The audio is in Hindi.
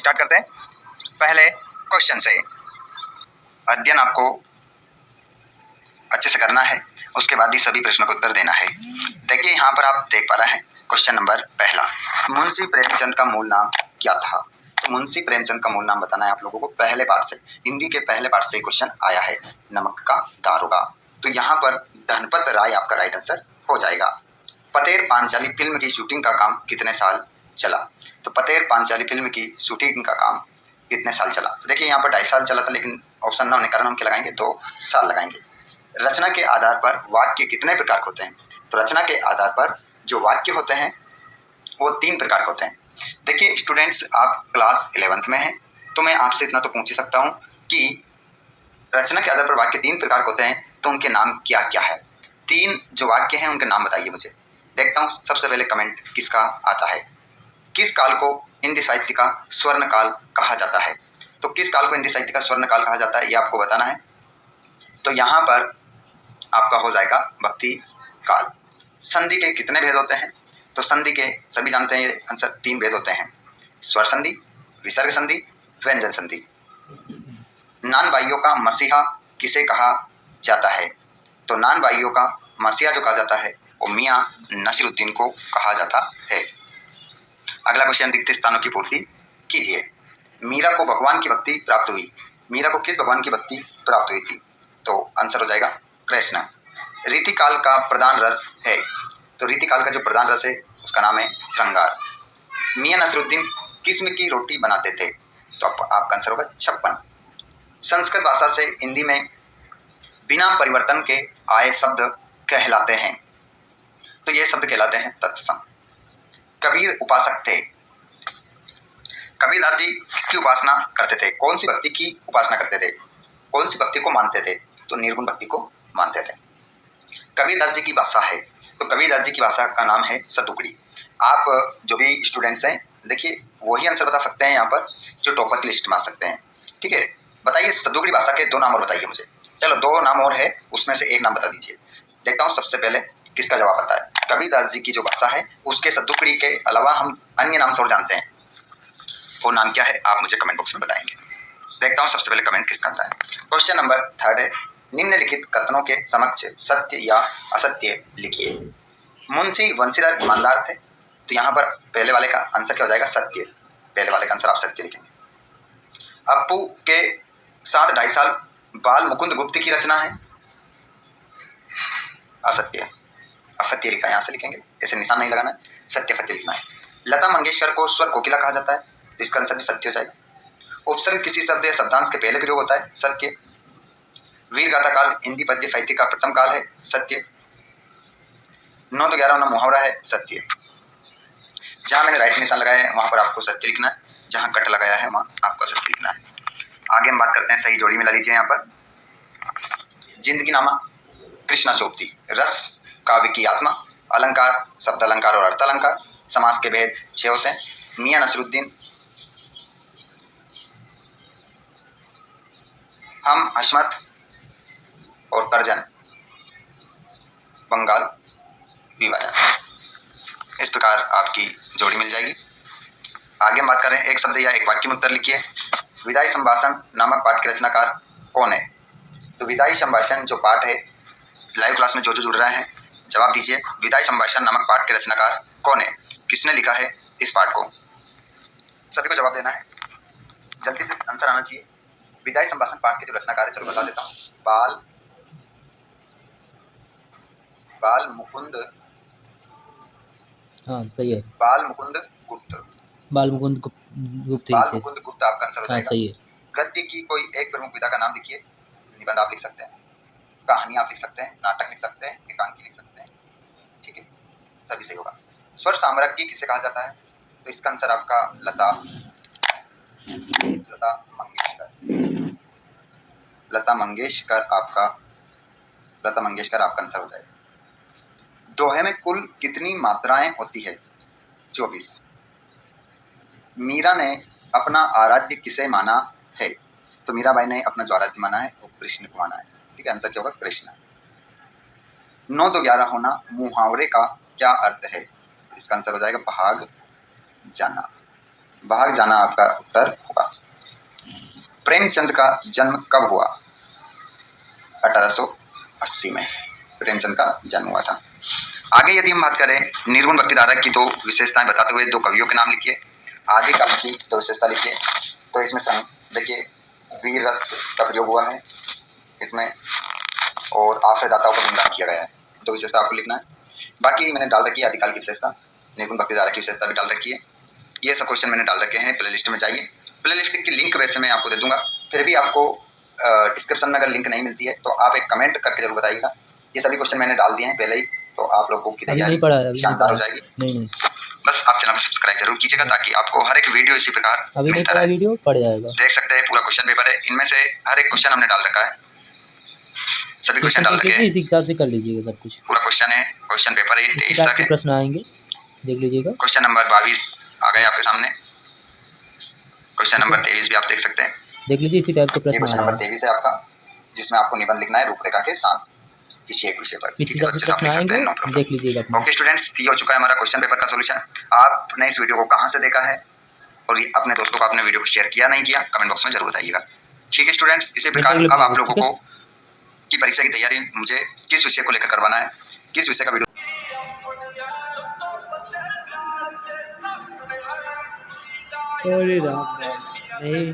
स्टार्ट करते हैं पहले क्वेश्चन से। अध्ययन आपको अच्छे से करना है, उसके बाद ही सभी प्रश्नों का उत्तर देना है। देखिए यहाँ पर आप देख पा रहे हैं क्वेश्चन नंबर पहला, मुंशी प्रेमचंद का मूल नाम क्या था? तो मुंशी प्रेमचंद का मूल नाम बताना है आप लोगों को। पहले पार्ट से, हिंदी के पहले पार्ट से क्वेश्चन आया है, नमक का दारोगा। तो यहाँ पर धनपत राय आपका राइट आंसर हो जाएगा। पतेर पांचाली फिल्म की शूटिंग का काम कितने साल चला? तो पतेर पांचाली फिल्म की शूटिंग का काम कितने साल चला? तो देखिए यहाँ पर 2.5 साल चला था, लेकिन ऑप्शन न होने के कारण हम क्या लगाएंगे, 2 साल लगाएंगे। रचना के आधार पर वाक्य कितने प्रकार के होते हैं? तो रचना के आधार पर जो वाक्य होते हैं वो 3 प्रकार के होते हैं। देखिए स्टूडेंट्स, आप क्लास 11th में हैं, तो मैं आपसे इतना तो पूछ ही सकता हूँ कि रचना के आधार पर वाक्य 3 प्रकार के होते हैं, तो उनके नाम क्या क्या है? 3 जो वाक्य हैं उनके नाम बताइए मुझे। देखता हूँ सबसे पहले कमेंट किसका आता है। किस काल को हिंदी साहित्य का स्वर्ण काल कहा जाता है? तो किस काल को हिंदी साहित्य का स्वर्ण काल कहा जाता है, ये आपको बताना है। तो यहाँ पर आपका हो जाएगा भक्ति काल। संधि के कितने भेद होते हैं? तो संधि के सभी जानते हैं, ये आंसर 3 भेद होते हैं, स्वर संधि, विसर्ग संधि, व्यंजन संधि। नान भाइयों का मसीहा किसे कहा जाता है? तो नान भाइयों का मसीहा जो कहा जाता है वो मियाँ नसीरुद्दीन को कहा जाता है। अगला क्वेश्चन, रिक्त स्थानों की पूर्ति कीजिए। मीरा को भगवान की भक्ति प्राप्त हुई। मीरा को किस भगवान की भक्ति प्राप्त हुई थी? तो आंसर हो जाएगा कृष्ण। रीतिकाल का प्रधान रस है। तो रीतिकाल का जो प्रधान रस है उसका नाम है श्रृंगार। मियाँ नसरुद्दीन किस्म की रोटी बनाते थे? तो आपका आंसर होगा 56। संस्कृत भाषा से हिंदी में बिना परिवर्तन के आए शब्द कहलाते हैं। तो ये शब्द कहलाते हैं तत्सम। कबीर उपासक थे। कबीरदास जी किसकी उपासना करते थे? कौन सी भक्ति की उपासना करते थे? कौन सी भक्ति को मानते थे? तो निर्गुण भक्ति को मानते थे। कबीरदास जी की भाषा है, तो कबीरदास जी की भाषा का नाम है सतुकड़ी। आप जो भी स्टूडेंट्स हैं, देखिए वही आंसर बता सकते हैं यहाँ पर जो टॉपर की लिस्ट में आ सकते हैं। ठीक है, बताइए सतुकड़ी भाषा के 2 नाम और बताइए मुझे। चलो 2 नाम और है, उसमें से एक नाम बता दीजिए। देखता हूँ सबसे पहले किसका जवाब आता है। कबीरदास जी की जो भाषा है उसके सतुकड़ी के अलावा हम अन्य नाम से और जानते हैं, वो नाम क्या है आप मुझे कमेंट बॉक्स में बताएंगे। देखता हूँ सबसे पहले कमेंट किसका आता है। क्वेश्चन नंबर 3 है, निम्नलिखित कथनों के समक्ष सत्य या असत्य लिखिए। मुंशी वंशीधर ईमानदार थे। तो यहाँ पर पहले वाले का आंसर क्या हो जाएगा, सत्य। पहले वाले का आंसर आप सत्य लिखेंगे। अप्पू के साथ 2.5 साल बाल मुकुंद गुप्त की रचना है, असत्य। असत्य लिखा, यहाँ से लिखेंगे, ऐसे निशान नहीं लगाना है, सत्य फत्य लिखना है। लता मंगेशकर को स्वर कोकिला कहा जाता है, तो इसका आंसर भी सत्य हो जाएगा। उपसर्ग किसी शब्द या शब्दांश के पहले प्रयोग होता है, सत्य। वीर गाथा काल हिंदी पद्य साहित्य का प्रथम काल है, सत्य। 9 तो 11 होना मुहावरा है, सत्य। जहां मैंने राइट निशान लगाया है वहां पर आपको सत्य लिखना है, जहां कट लगाया है वहां आपको सत्य लिखना है। आगे हम बात करते हैं, सही जोड़ी मिला लीजिए यहाँ पर। जिंदगी नामा कृष्णा सोबती, रस काव्य की आत्मा, अलंकार शब्द अलंकार और अर्थ अलंकार, समास के भेद 6 होते हैं। मियाँ नसरुद्दीन, हम हशमत और करजन, बंगाल विभाजन। इस प्रकार आपकी जोड़ी मिल जाएगी। आगे हम बात करें, एक शब्द या एक वाक्य में उत्तर लिखिए। विदाई संभाषण नामक पाठ के रचनाकार कौन है? तो विदाई संभाषण जो पाठ है, लाइव क्लास में जो जुड़ रहे हैं जवाब दीजिए। विदाई संभाषण नामक पाठ के रचनाकार कौन है? किसने लिखा है इस पाठ को? सभी को जवाब देना है, जल्दी से आंसर आना चाहिए। विदाई संभाषण पाठ के जो रचनाकार है, चलो बता देता हूँ, बाल मुकुंद, हाँ सही है, बाल मुकुंद गुप्त। बाल मुकुंद गुप्त बाल मुकुंद गुप्त आपका आंसर हो हाँ जाएगा। सही है। गद्य की कोई एक प्रमुख विधा का नाम लिखिए। निबंध आप लिख सकते हैं, कहानी आप लिख सकते हैं, नाटक लिख सकते हैं, एकांकी लिख सकते हैं। ठीक है, सभी सही होगा। स्वर साम्राज्ञी किसे कहा जाता है? तो इसका आंसर आपका लता मंगेशकर। लता मंगेशकर आपका आंसर हो जाएगा। दोहे में कुल कितनी मात्राएं होती है? 24। मीरा ने अपना आराध्य किसे माना है? तो मीराबाई ने अपना जो आराध्य माना है वो कृष्ण को माना है। ठीक है, आंसर क्या होगा, कृष्ण। 9 तो 11 होना मुहावरे का क्या अर्थ है? इसका आंसर हो जाएगा भाग जाना। भाग जाना आपका उत्तर होगा। प्रेमचंद का जन्म कब हुआ? 1880 में प्रेमचंद का जन्म हुआ था। आगे यदि हम बात करें निर्गुण भक्तिधारक की, तो विशेषताएं बताते हुए दो कवियों के नाम लिखिए। आदिकाल की दो विशेषता लिखिए। तो इसमें देखिए वीर रस का प्रयोग हुआ है इसमें, और आश्रयदाताओं का गुणगान किया गया है। दो विशेषता आपको लिखना है। बाकी मैंने डाल रखी है आदिकाल की विशेषता, निर्गुण भक्तिधारक की विशेषता भी डाल रखी है। ये सब क्वेश्चन मैंने डाल रखे हैं प्ले लिस्ट में। जाइए, प्ले लिस्ट की लिंक वैसे मैं आपको दे दूंगा, फिर भी आपको डिस्क्रिप्शन में अगर लिंक नहीं मिलती है तो आप एक कमेंट करके जरूर बताइएगा। ये सभी क्वेश्चन मैंने डाल दिए हैं पहले ही, तो आप लोगों की अभी नहीं तैयारी पढ़ा है, अभी नहीं शानदार पढ़ा हो जाएगी। नहीं बस आप चैनल को सब्सक्राइब जरूर कीजिएगा ताकि आपको हर एक वीडियो इसी प्रकार अभी नहीं मिलता पढ़ा, रहे। वीडियो पढ़ जाएगा। देख सकते हैं पूरा क्वेश्चन पेपर है, इनमें से हर एक क्वेश्चन हमने डाल रखा है, सभी क्वेश्चन डाल देख रखे लीजिए, हैं। इस हिसाब से कर लीजिएगा सब कुछ। पूरा क्वेश्चन है, क्वेश्चन पेपर है, इसी 23 टाइप तक के है। प्रश्न आएंगे, देख लीजिएगा। क्वेश्चन नंबर 22 आ गए आपके सामने, क्वेश्चन नंबर 23 भी आप देख सकते हैं। देख लीजिए, इसी टाइप के ये प्रश्न क्वेश्चन आ रहे नंबर हैं। 23 है आपका, जिसमें आपको निबंध लिखना है रूपरेखा के साथ किसी एक विषय पर। इसी ठीक है, टाइप के अच्छे से आप प्रश्न लिख सकते आएंगे, हैं, नो प्रॉब्लम। देख लीजिएगा अपना। ओके स्टूडेंट्स, ये हो चुका है हमारा क्वेश्चन पेपर का सॉल्यूशन। आपने इस वीडियो को कहाँ से देखा है और ये अपने दोस्तों को आपने वीडियो को शेयर किया नहीं किया, कमेंट बॉक्स में जरूर बताइएगा। ठीक है स्टूडेंट्स, इसी प्रकार अब आप लोगों को की परीक्षा की तैयारी मुझे किस विषय को लेकर करवाना है, किस विषय का वीडियो अरे राम राम, नहीं